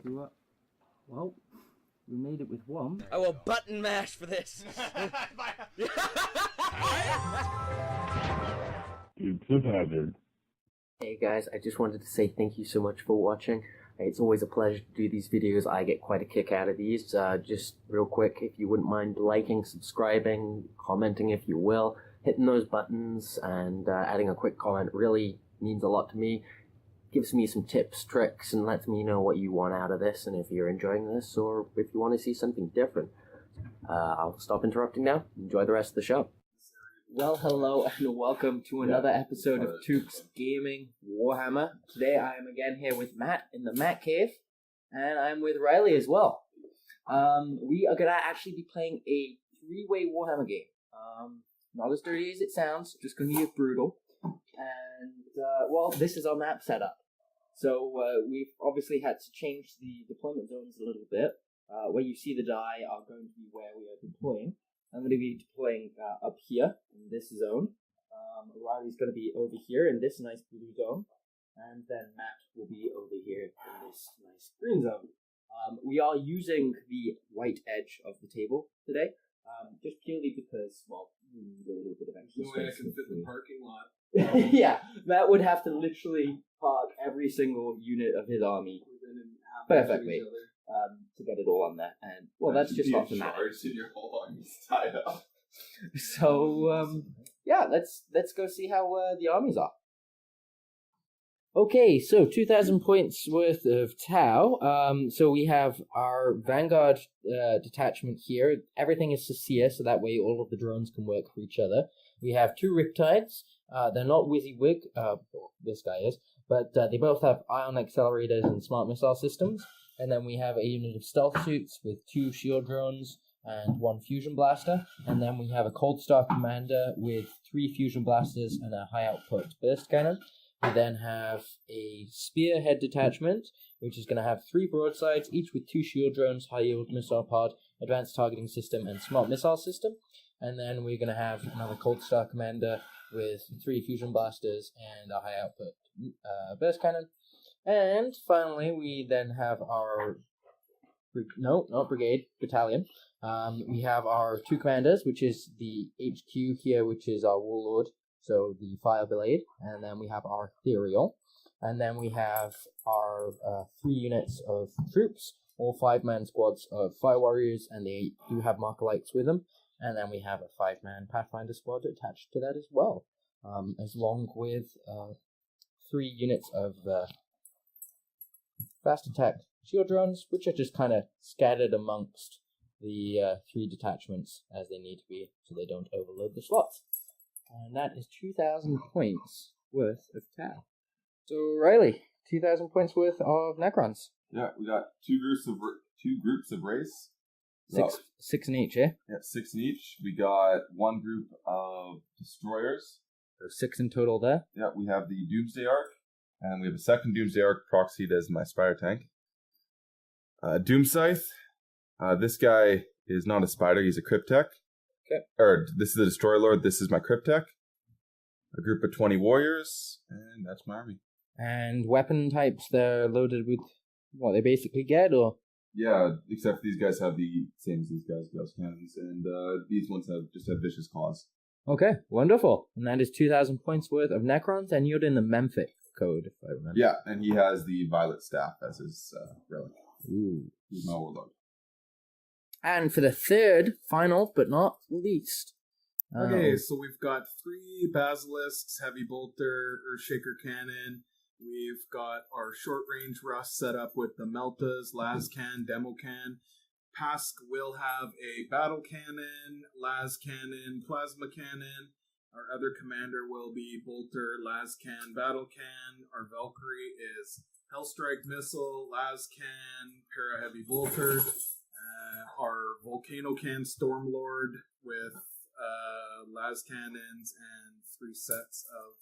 Well, we made it with one. I will button mash for this. Dukes of Hazzard. Hey guys, I just wanted to say thank you so much for watching. It's always a pleasure to do these videos. I get quite a kick out of these. Just real quick, if you wouldn't mind liking, subscribing, commenting if you will, hitting those buttons and adding a quick comment really means a lot to me. Gives me some tips, tricks, and lets me know what you want out of this and if you're enjoying this or if you want to see something different. I'll stop interrupting now. Enjoy the rest of the show. Well, hello and welcome to another episode of Toques Gaming Warhammer. Today I am again here with Matt in the Matt Cave, and I'm with Riley as well. We are going to actually be playing a three-way Warhammer game. Not as dirty as it sounds, just going to be brutal. And, well, this is our map setup. So we've obviously had to change the deployment zones a little bit. Where you see the die are going to be where we are deploying. I'm going to be deploying up here in this zone. Riley's going to be over here in this nice blue zone. And then Matt will be over here in this nice green zone. We are using the right edge of the table today. Just purely because, well, we need a little bit of extra space. No way I can fit the parking lot. Yeah, Matt would have to literally park every single unit of his army perfectly to get it all on there. And, well, that's just not the matter. Your whole army's tied up. So, yeah, let's go see how the armies are. Okay, so 2,000 points worth of Tau. So we have our Vanguard detachment here. Everything is Seer, so that way all of the drones can work for each other. We have two Riptides. They're not WYSIWYG, this guy is, but they both have ion accelerators and smart missile systems. And then we have a unit of stealth suits with two shield drones and one fusion blaster. And then we have a Cold Star commander with 3 fusion blasters and a high output burst cannon. We then have a spearhead detachment, which is going to have 3 broadsides, each with 2 shield drones, high yield missile pod, advanced targeting system, and smart missile system. And then we're going to have another Cold Star commander with 3 fusion blasters and a high output burst cannon. And finally, we then have our battalion. We have our 2 commanders, which is the HQ here, which is our warlord, so the Fire Blade, and then we have our Ethereal, and then we have our 3 units of troops, all 5-man squads of Fire Warriors, and they do have Marker Lights with them, and then we have a 5-man Pathfinder squad attached to that as well, as long with 3 units of fast attack shield drones, which are just kind of scattered amongst the 3 detachments as they need to be, so they don't overload the slots. And that is 2,000 points worth of Tau. So Riley, 2,000 points worth of Necrons. Yeah, we got two groups of race. Six in each, yeah? Yeah, 6 in each. We got 1 group of destroyers. So 6 in total there. Yeah, we have the Doomsday Arc, and we have a second Doomsday Arc proxied as my Spider tank. Doom Scythe. This guy is not a Spider, he's a Cryptek. Okay. Or this is the Destroyer Lord, this is my Cryptek. A group of 20 warriors, and that's my army. And weapon types, they're loaded with what they basically get, or? Yeah, except these guys have the same as these guys, Gauss Cannons, and these ones have Vicious Claws. Okay, wonderful. And that is 2,000 points worth of Necrons, and you're in the Memphic code, if I remember. Yeah, and he has the Violet Staff as his relic. Ooh. He's my warlord. And for the third, final but not least. Okay, so we've got 3 Basilisks, Heavy Bolter, Earthshaker Cannon. We've got our short-range Rust set up with the Meltas, Lascan, Democan. Pask will have a Battle Cannon, Las Cannon, Plasma Cannon. Our other commander will be Bolter, Lascan, Battle Can. Our Valkyrie is Hellstrike Missile, Lascan, Para Heavy Bolter. Our Volcano Can Stormlord with las cannons and 3 sets of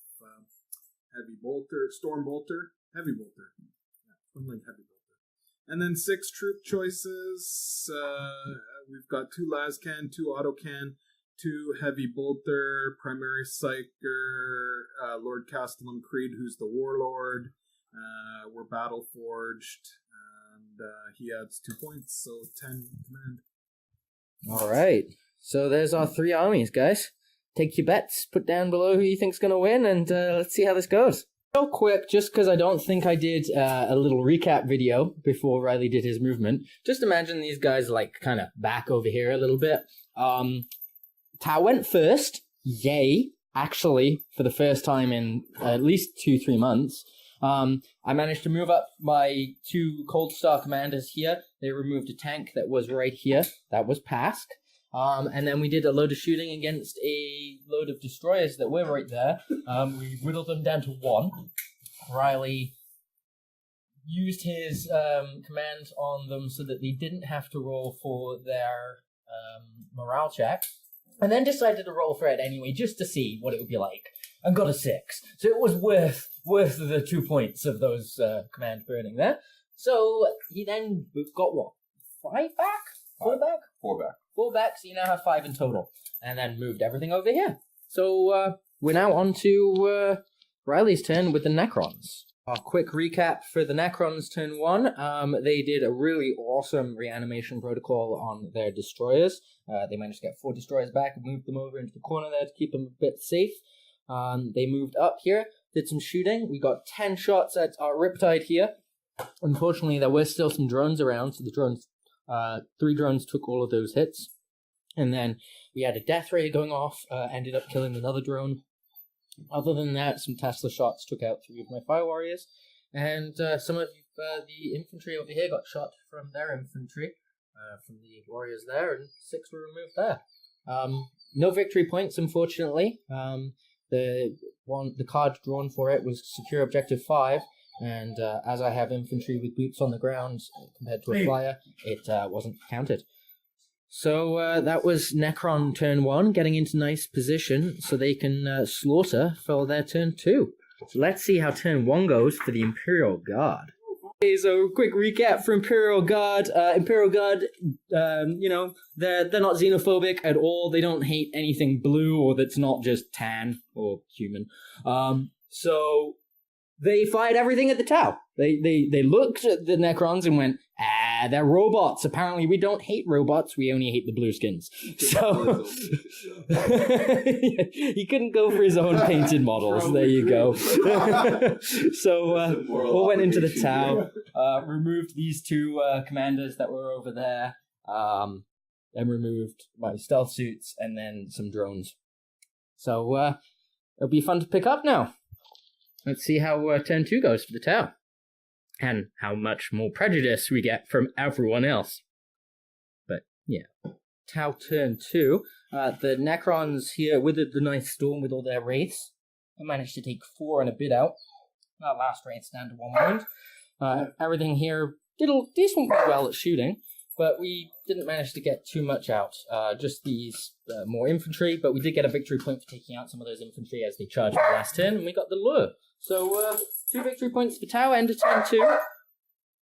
heavy bolter, storm bolter, heavy bolter. Yeah, Twin Link heavy bolter. And then 6 troop choices. We've got 2 las can, 2 auto can, 2 heavy bolter, primary psyker, Lord Castellan Creed, who's the warlord. We're battle forged. And he adds 2 points, so 10 command. All right. So there's our 3 armies, guys. Take your bets, put down below who you think's going to win, and let's see how this goes. Real quick, just because I don't think I did a little recap video before Riley did his movement, just imagine these guys like kind of back over here a little bit. Tau went first. Yay. Actually, for the first time in at least 2-3 months. I managed to move up my 2 Cold Star commanders here. They removed a tank that was right here. That was Pask. And then we did a load of shooting against a load of destroyers that were right there. We whittled them down to 1. Riley used his command on them so that they didn't have to roll for their morale check. And then decided to roll for it anyway, just to see what it would be like. And got a 6. So it was worth the 2 points of those command burning there. So he then got what? 5 back? 4 back? 4 back. 4 back, so you now have 5 in total. And then moved everything over here. So we're now on to Riley's turn with the Necrons. A quick recap for the Necrons turn 1. They did a really awesome reanimation protocol on their destroyers. They managed to get 4 destroyers back and moved them over into the corner there to keep them a bit safe. They moved up here, did some shooting. We got 10 shots at our Riptide here. Unfortunately, there were still some drones around, so the drones, 3 drones took all of those hits. And then we had a death ray going off, ended up killing another drone. Other than that, some Tesla shots took out 3 of my fire warriors, and some of the infantry over here got shot from their infantry, from the warriors there, and 6 were removed there. No victory points, unfortunately. The card drawn for it was secure objective 5, and as I have infantry with boots on the ground compared to a flyer, it wasn't counted. So that was Necron turn 1, getting into nice position so they can slaughter for their turn 2. So let's see how turn 1 goes for the Imperial Guard. Okay, so quick recap for Imperial Guard. Imperial Guard, you know, they're not xenophobic at all. They don't hate anything blue or that's not just tan or human. So they fired everything at the Tau. They looked at the Necrons and went, they're robots. Apparently we don't hate robots, we only hate the blueskins. So he couldn't go for his own painted models. There you go. So all went into the Tau, removed these 2 commanders that were over there, and removed my stealth suits and then some drones. So it'll be fun to pick up now. Let's see how turn 2 goes for the Tau. And how much more prejudice we get from everyone else. But, yeah. Tau turn 2. The Necrons here withered the nice storm with all their wraiths. I managed to take 4 and a bit out. That last wraith's down to 1 wound. Everything here did decently well at shooting, but we didn't manage to get too much out. Just these more infantry, but we did get a victory point for taking out some of those infantry as they charged the last turn, and we got the lure. So, 2 victory points for Tau, end of turn 2.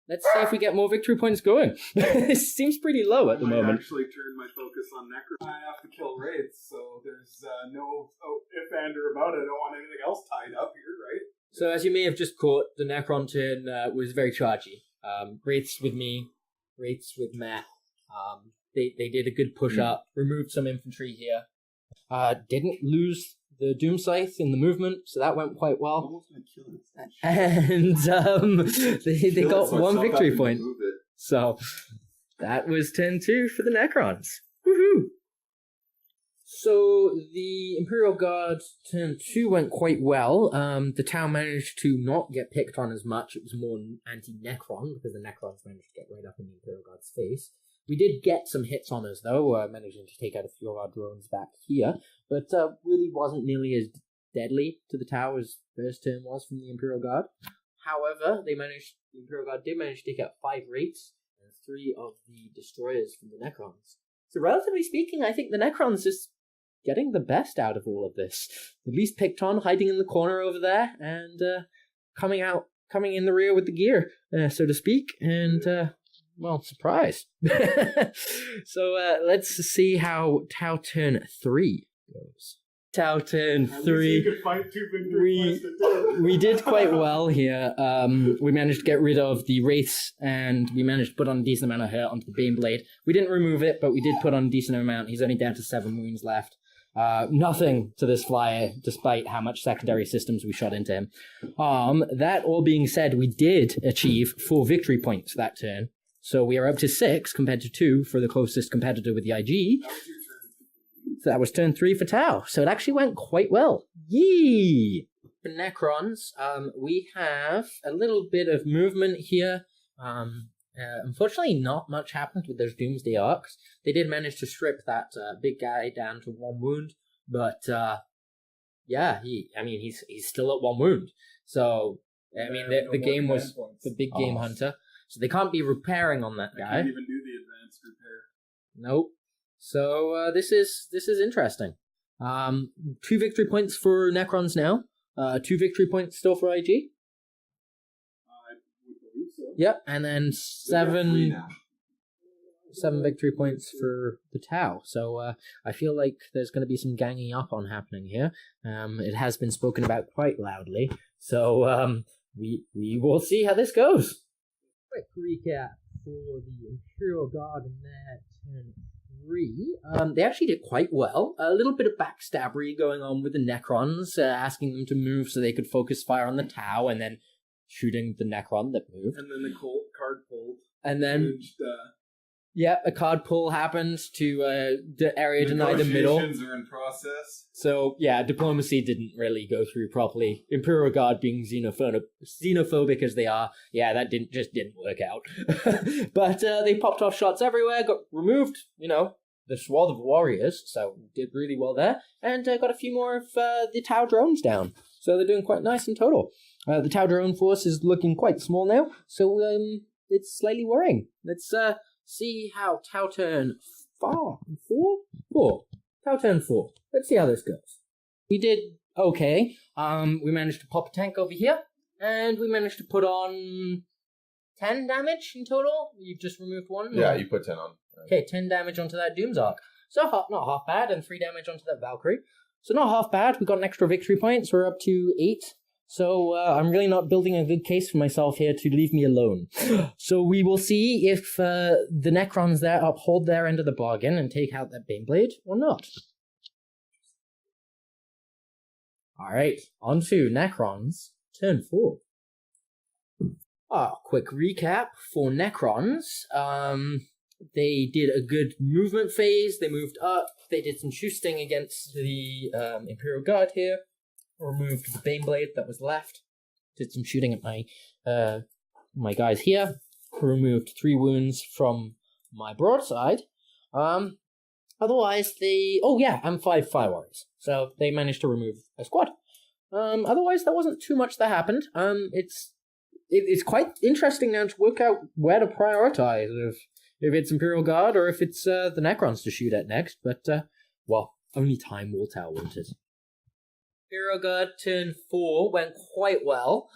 Let's see if we get more victory points going. It seems pretty low at the moment. I actually turned my focus on Necron. I have to kill wraiths, so there's no if and or about it. I don't want anything else tied up here, right? So as you may have just caught, the Necron turn was very chargy. Wraiths with me, Wraiths with Matt. They did a good push up, removed some infantry here. Didn't lose the Doom Scythe in the movement, so that went quite well. And they got 1 victory point. So that was turn 2 for the Necrons. Woohoo! So the Imperial Guard turn 2 went quite well. The Tau managed to not get picked on as much. It was more anti-Necron, because the Necrons managed to get right up in the Imperial Guard's face. We did get some hits on us, though, managing to take out a few of our drones back here, but really wasn't nearly as deadly to the Tau as first turn was from the Imperial Guard. However, the Imperial Guard did manage to take out 5 wraiths and 3 of the destroyers from the Necrons. So relatively speaking, I think the Necrons is getting the best out of all of this. The least picked on, hiding in the corner over there, and coming in the rear with the gear, so to speak, and well, surprise. So let's see how Tau turn 3 goes. Tau turn At least 3. you could fight 2 victory points to do. We did quite well here. We managed to get rid of the Wraiths, and we managed to put on a decent amount of hurt onto the Baneblade. We didn't remove it, but we did put on a decent amount. He's only down to 7 wounds left. Nothing to this flyer, despite how much secondary systems we shot into him. That all being said, we did achieve 4 victory points that turn. So we are up to 6 compared to 2 for the closest competitor with the IG. So that was turn 3 for Tau. So it actually went quite well. Yee! For Necrons, we have a little bit of movement here. Unfortunately, not much happened with those Doomsday Arcs. They did manage to strip that big guy down to 1 wound, but yeah, he's still at 1 wound. So I mean, the game was the big game hunter, so they can't be repairing on that guy. Can't even do the advanced repair. Nope. So this is interesting. 2 victory points for Necrons now. 2 victory points still for IG. Yep, and then 7 victory points for the Tau. So I feel like there's going to be some ganging up on happening here. It has been spoken about quite loudly. So we will see how this goes. Quick recap for the Imperial Guard in their turn 3. They actually did quite well. A little bit of backstabbery going on with the Necrons, asking them to move so they could focus fire on the Tau, and then shooting the Necron that moved. And then the card pulled. And then, Moved, a card pull happened to the area deny the middle. Negotiations are in process. So, yeah, diplomacy didn't really go through properly. Imperial Guard being xenophobic as they are, yeah, that didn't work out. But they popped off shots everywhere, got removed, the swath of warriors, so did really well there, and got a few more of the Tau drones down. So they're doing quite nice in total. The Tau drone force is looking quite small now, so it's slightly worrying. Let's see how Tau turn 4. Tau turn 4. Let's see how this goes. We did okay. We managed to pop a tank over here, and we managed to put on 10 damage in total. You've just removed 1? Yeah, you put 10 on. Okay, 10 damage onto that Doom's Arc. So not half bad, and 3 damage onto that Valkyrie. So not half bad. We got an extra victory point, so we're up to 8. So I'm really not building a good case for myself here to leave me alone. So we will see if the Necrons there uphold their end of the bargain and take out that Baneblade or not. Alright, on to Necrons, turn 4. Quick recap for Necrons. They did a good movement phase, they moved up, they did some shooting against the Imperial Guard here. Removed the Baneblade that was left. Did some shooting at my guys here. Removed 3 wounds from my broadside. Otherwise, and 5 fire warriors. So they managed to remove a squad. Otherwise, there wasn't too much that happened. It's quite interesting now to work out where to prioritize, if it's Imperial Guard or if it's the Necrons to shoot at next. But only time will tell, won't it? Imperial Guard turn 4 went quite well.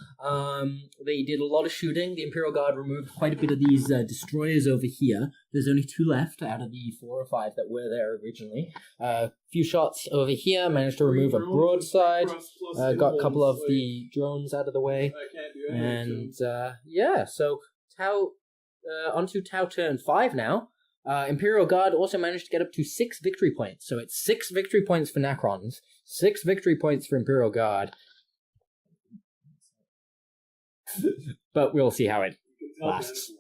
They did a lot of shooting. The Imperial Guard removed quite a bit of these destroyers over here. There's only 2 left out of the 4 or 5 that were there originally. A few shots over here. Managed to remove a broadside. Got a couple of the drones out of the way. And so Tau onto Tau turn 5 now. Imperial Guard also managed to get up to 6 victory points. So it's 6 victory points for Necrons, 6 victory points for Imperial Guard. But we'll see how it lasts.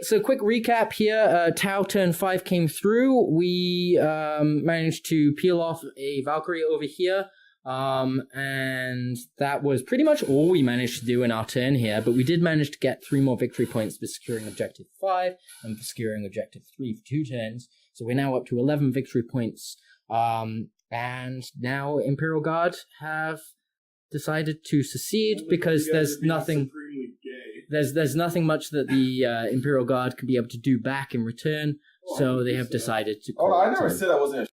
So quick recap here. Tau turn 5 came through. We managed to peel off a Valkyrie over here. And that was pretty much all we managed to do in our turn here, but we did manage to get 3 more victory points for securing Objective 5 and for securing Objective 3 for 2 turns. So we're now up to 11 victory points. And now Imperial Guard have decided to secede because there's nothing much that the Imperial Guard can be able to do back in return. So they have decided to. I never said I wasn't.